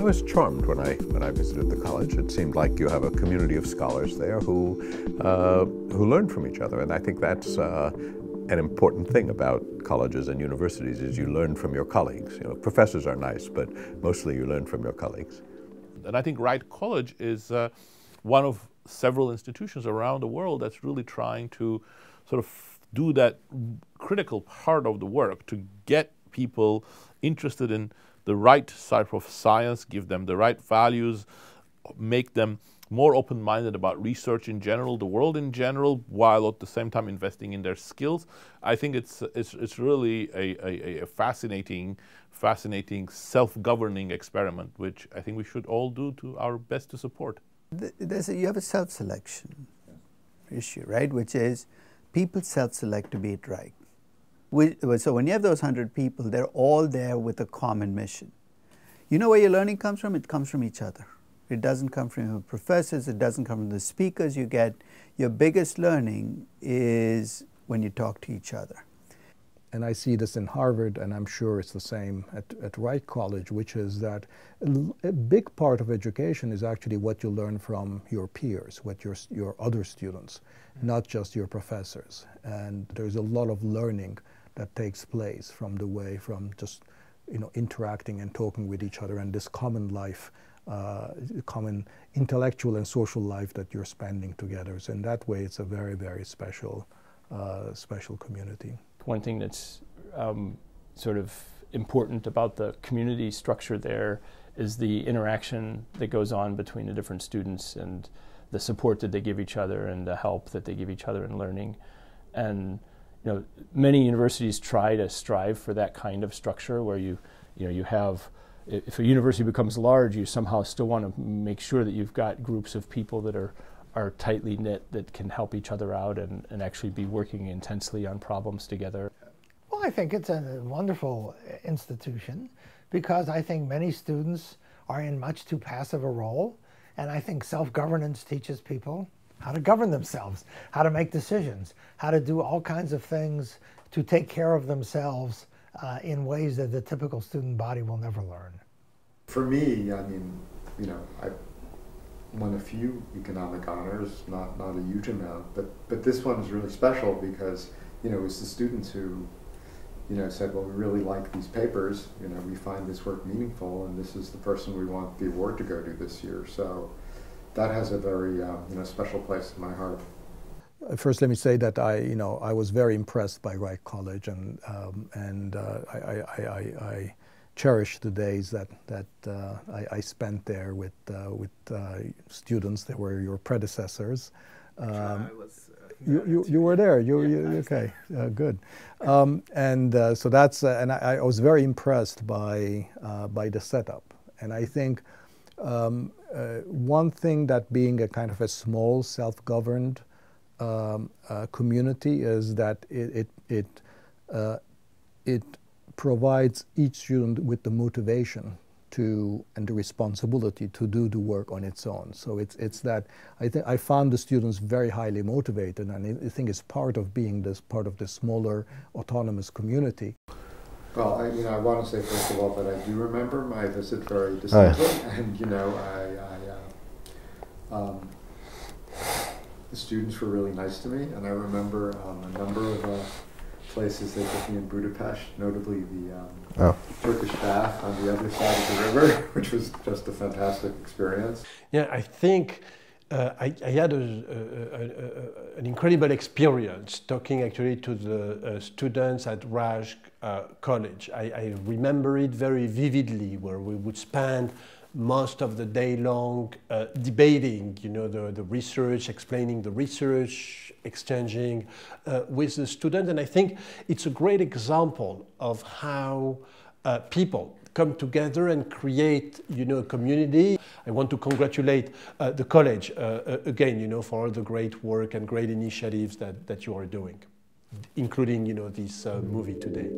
was charmed when I visited the college. It seemed like you have a community of scholars there who learn from each other, and I think that's an important thing about colleges and universities is you learn from your colleagues. You know, professors are nice, but mostly you learn from your colleagues. And I think Wright College is one of several institutions around the world that's really trying to sort of do that critical part of the work to get people interested in the right type of science, give them the right values, make them more open-minded about research in general, the world in general, while at the same time investing in their skills. I think it's really a fascinating self-governing experiment, which I think we should all do to our best to support. You have a self-selection issue, right? Which is people self-select to be at Wright. So when you have those 100 people, they're all there with a common mission. You know where your learning comes from? It comes from each other. It doesn't come from your professors, it doesn't come from the speakers you get. Your biggest learning is when you talk to each other. And I see this in Harvard, and I'm sure it's the same at Wright College, which is that a big part of education is actually what you learn from your peers, what your other students, not just your professors. And there's a lot of learning that takes place from just interacting and talking with each other and this common life, common intellectual and social life that you're spending together. So in that way, it's a very, very special community. One thing that's sort of important about the community structure there is the interaction that goes on between the different students and the support that they give each other and the help that they give each other in learning. And many universities try to strive for that kind of structure where you have, if a university becomes large, you somehow still want to make sure that you've got groups of people that are tightly knit, that can help each other out and actually be working intensely on problems together. Well, I think it's a wonderful institution because I think many students are in much too passive a role, and I think self-governance teaches people how to govern themselves, how to make decisions, how to do all kinds of things to take care of themselves in ways that the typical student body will never learn. For me, I mean, I won a few economic honors, not a huge amount, but this one is really special because, it was the students who, said, well, we really like these papers, we find this work meaningful, and this is the person we want the award to go to this year. So that has a very, special place in my heart. First, let me say that I was very impressed by Wright College, and I cherish the days that I spent there with students that were your predecessors. You were there. Okay. Good. So that's and I was very impressed by the setup, and I think one thing that being a kind of a small, self-governed community is that it provides each student with the motivation and the responsibility to do the work on its own. So it's that I found the students very highly motivated, and I think it's part of being part of this smaller autonomous community. Well, I want to say first of all that I do remember my visit very distinctly, and the students were really nice to me, and I remember a number of places they took me in Budapest, notably the Turkish bath on the other side of the river, which was just a fantastic experience. Yeah, I think I had an incredible experience talking actually to the students at Raj College. I remember it very vividly, where we would spend most of the day long debating, the research, explaining the research, exchanging with the students. And I think it's a great example of how people come together and create, a community. I want to congratulate the college again, for all the great work and great initiatives that you are doing, including, this movie today.